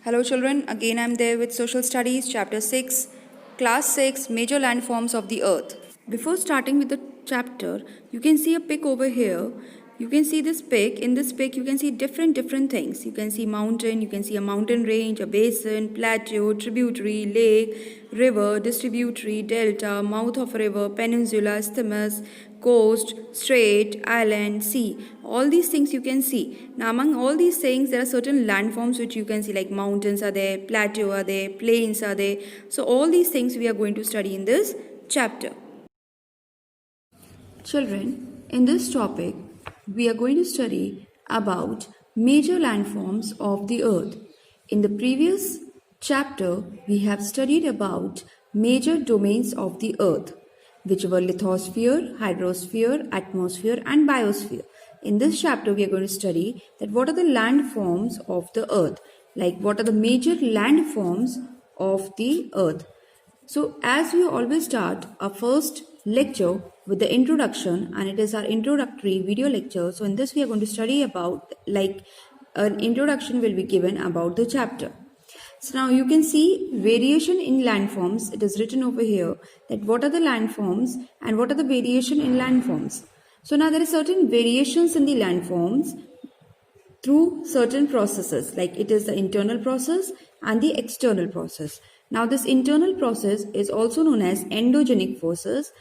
Hello children, again I am there with Social Studies, Chapter 6, Class 6, Major Landforms of the Earth. Before starting with the chapter, you can see a pic over here. You can see this pic. In this pic, you can see different things. You can see mountain, you can see a mountain range, a basin, plateau, tributary, lake, river, distributary, delta, mouth of a river, peninsula, isthmus, coast, strait, island, sea. All these things you can see. Now among all these things, there are certain landforms which you can see, like mountains are there, plateau are there, plains are there. So all these things we are going to study in this chapter. Children, in this topic, we are going to study about major landforms of the earth. In the previous chapter, we have studied about major domains of the earth, which were lithosphere, hydrosphere, atmosphere and biosphere. In this chapter, we are going to study that what are the landforms of the earth, like what are the major landforms of the earth. So as we always start our first lecture with the introduction, and it is our introductory video lecture. So in this we are going to study about, like, an introduction will be given about the chapter. So now you can see variation in landforms. It is written over here that what are the landforms and what are the variation in landforms. So now there are certain variations in the landforms through certain processes, like it is the internal process and the external process. Now this internal process is also known as endogenic forces,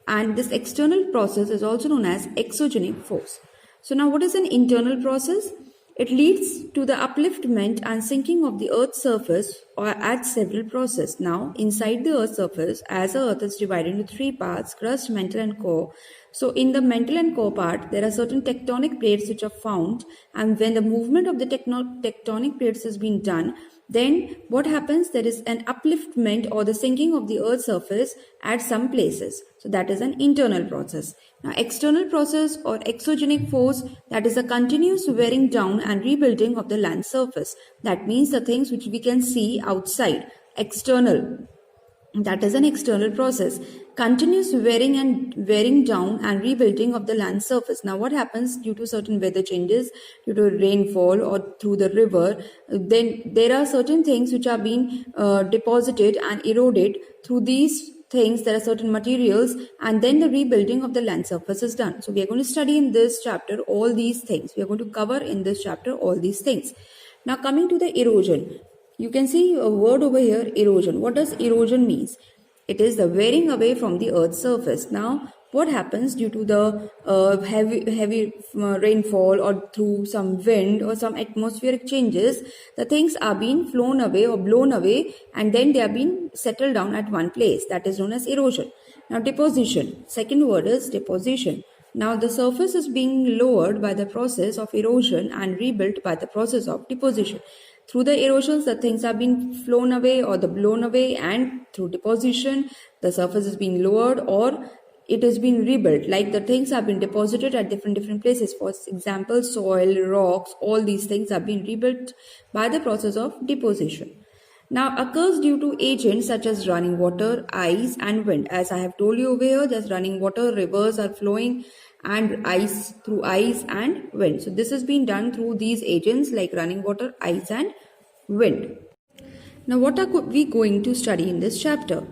and this external process is also known as exogenic force. So now what is an internal process? It leads to the upliftment and sinking of the earth's surface or at several processes. Now inside the earth's surface, as the earth is divided into three parts, crust, mantle and core. So in the mantle and core part, there are certain tectonic plates which are found, and when the movement of the tectonic plates has been done, then what happens? There is an upliftment or the sinking of the earth's surface at some places. So that is an internal process. Now external process or exogenic force, that is a continuous wearing down and rebuilding of the land surface. That means the things which we can see outside, external. That is an external process. Continuous wearing down and rebuilding of the land surface. Now what happens due to certain weather changes, due to rainfall or through the river, then there are certain things which are being deposited and eroded. Through these things, there are certain materials, and then the rebuilding of the land surface is done. So we are going to study in this chapter all these things. We are going to cover in this chapter all these things. Now coming to the erosion. You can see a word over here, erosion. What does erosion means? It is the wearing away from the earth's surface. Now, what happens due to the heavy rainfall or through some wind or some atmospheric changes, the things are being flown away or blown away, and then they are being settled down at one place. That is known as erosion. Now, deposition. Second word is deposition. Now, the surface is being lowered by the process of erosion and rebuilt by the process of deposition. Through the erosions, the things are being flown away or the blown away, and through deposition, the surface is being lowered or it is being rebuilt. Like the things have been deposited at different places. For example, soil, rocks, all these things are being rebuilt by the process of deposition. Now occurs due to agents such as running water, ice and wind. As I have told you over here, there's running water, rivers are flowing, and ice through ice and wind. So this has been done through these agents like running water, ice and wind. Now what are we going to study in this chapter?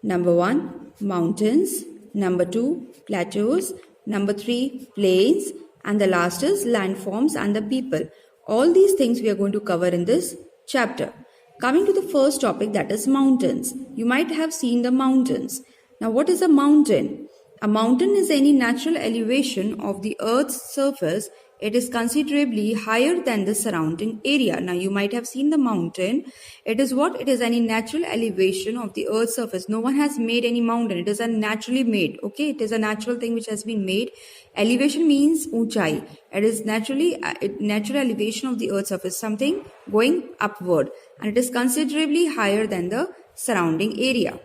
Number 1, mountains. Number 2, plateaus. Number 3, plains. And the last is landforms and the people. All these things we are going to cover in this chapter. Coming to the first topic, that is mountains. You might have seen the mountains. Now what is a mountain? A mountain is any natural elevation of the earth's surface. It is considerably higher than the surrounding area. Now you might have seen the mountain. It is what? It is any natural elevation of the earth's surface. No one has made any mountain. It is a naturally made. Okay, it is a natural thing which has been made. Elevation means unchai. It is natural elevation of the earth's surface, something going upward, and it is considerably higher than the surrounding area.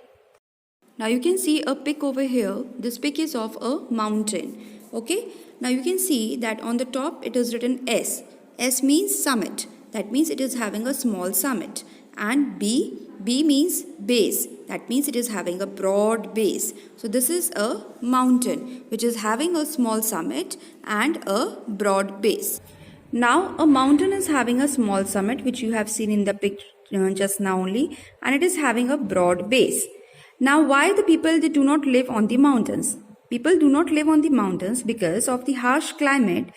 Now you can see a pic over here. This pic is of a mountain. Okay. Now you can see that on the top it is written S. S means summit. That means it is having a small summit. And B means base. That means it is having a broad base. So this is a mountain which is having a small summit and a broad base. Now, a mountain is having a small summit, which you have seen in the picture just now only, and it is having a broad base. Now, why the people they do not live on the mountains? People do not live on the mountains because of the harsh climate,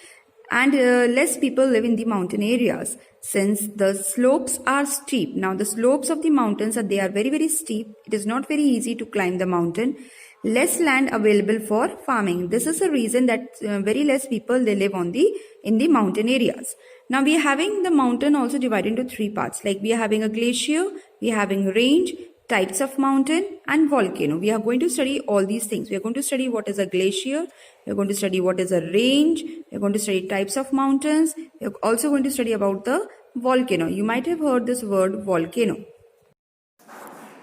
and less people live in the mountain areas since the slopes are steep. Now, the slopes of the mountains they are very steep. It is not very easy to climb the mountain. Less land available for farming. This is the reason that very less people they live on the in the mountain areas. Now we are having the mountain also divided into three parts. Like we are having a glacier, we are having range, types of mountain and volcano. We are going to study all these things. We are going to study what is a glacier. We are going to study what is a range. We are going to study types of mountains. We are also going to study about the volcano. You might have heard this word volcano.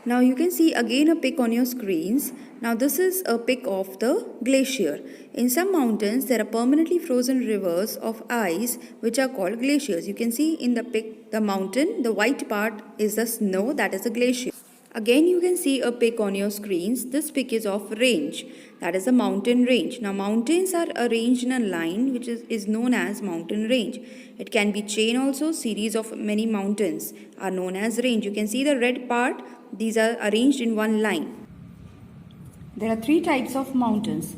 Now you can see again a pic on your screens. Now this is a pic of the glacier. In some mountains there are permanently frozen rivers of ice which are called glaciers. You can see in the pic the mountain, the white part is the snow, that is a glacier. Again you can see a pic on your screens. This pic is of range, that is a mountain range. Now mountains are arranged in a line which is known as mountain range. It can be chain also. Series of many mountains are known as range. You can see the red part. These are arranged in one line. There are three types of mountains: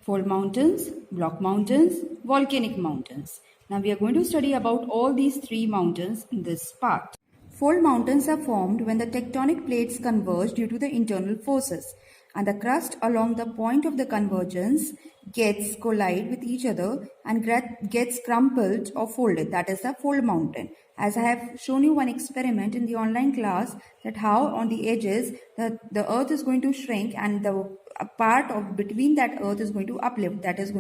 fold mountains, block mountains, volcanic mountains. Now we are going to study about all these three mountains in this part. Fold mountains are formed when the tectonic plates converge due to the internal forces, and the crust along the point of the convergence gets collide with each other and gets crumpled or folded. That is the fold mountain. As I have shown you one experiment in the online class, that how on the edges the earth is going to shrink and the part of between that earth is going to uplift. That is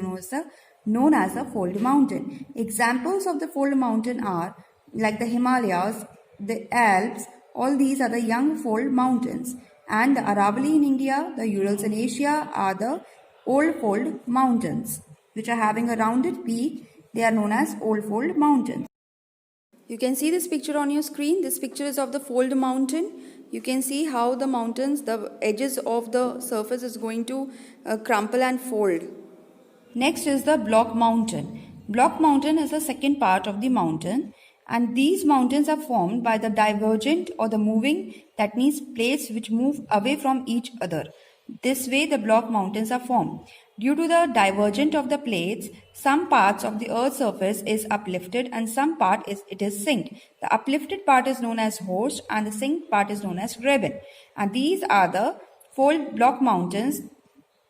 known as a fold mountain. Examples of the fold mountain are like the Himalayas, the Alps. All these are the young fold mountains, and the Aravalli in India, the Urals in Asia are the old fold mountains which are having a rounded peak. They are known as old fold mountains. You can see this picture on your screen. This picture is of the fold mountain. You can see how the mountains, the edges of the surface is going to crumple and fold. Next is the block mountain. Block mountain is the second part of the mountain, and these mountains are formed by the divergent or the moving, that means plates which move away from each other. This way the block mountains are formed. Due to the divergent of the plates, some parts of the earth's surface is uplifted and some part is sinked. The uplifted part is known as horst and the sinked part is known as graben. And these are the fold block mountains.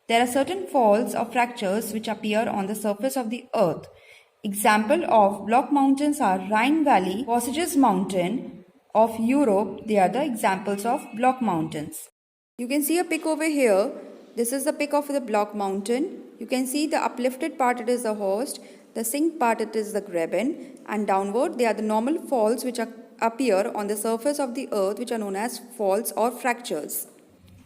There are certain faults or fractures which appear on the surface of the earth. Example of block mountains are Rhine Valley, Vosges Mountain of Europe. They are the examples of block mountains. You can see a pic over here. This is the pic of the block mountain. You can see the uplifted part, it is the horst, the sink part, it is the graben, and downward they are the normal faults which appear on the surface of the earth, which are known as faults or fractures.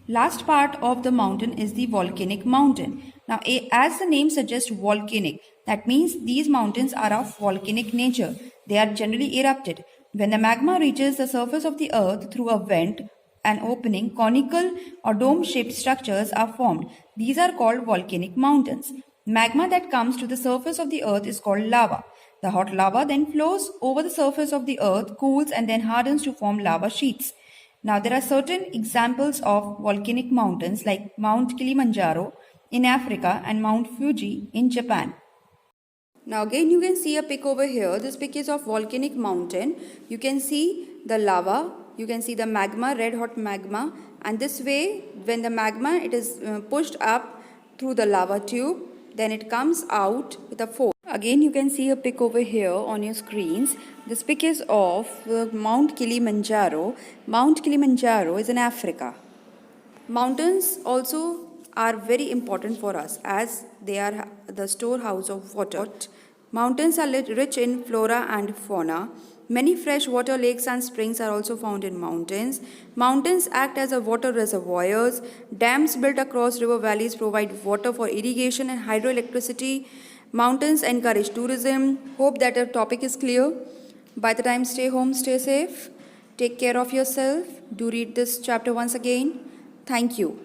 Last part of the mountain is the volcanic mountain. Now, as the name suggests, volcanic, that means these mountains are of volcanic nature. They are generally erupted. When the magma reaches the surface of the earth through a vent, an opening, conical or dome-shaped structures are formed. These are called volcanic mountains. Magma that comes to the surface of the earth is called lava. The hot lava then flows over the surface of the earth, cools and then hardens to form lava sheets. Now there are certain examples of volcanic mountains like Mount Kilimanjaro in Africa and Mount Fuji in Japan. Now again you can see a pic over here. This pic is of volcanic mountain. You can see the lava, you can see the magma, red hot magma, and this way when the magma it is pushed up through the lava tube, then it comes out with a force. Again you can see a pic over here on your screens. This pic is of Mount Kilimanjaro. Mount Kilimanjaro is in Africa. Mountains also are very important for us as they are the storehouse of water. Mountains are rich in flora and fauna. Many freshwater lakes and springs are also found in mountains. Mountains act as a water reservoirs. Dams built across river valleys provide water for irrigation and hydroelectricity. Mountains encourage tourism. Hope that the topic is clear. By the time, stay home, stay safe. Take care of yourself. Do read this chapter once again. Thank you.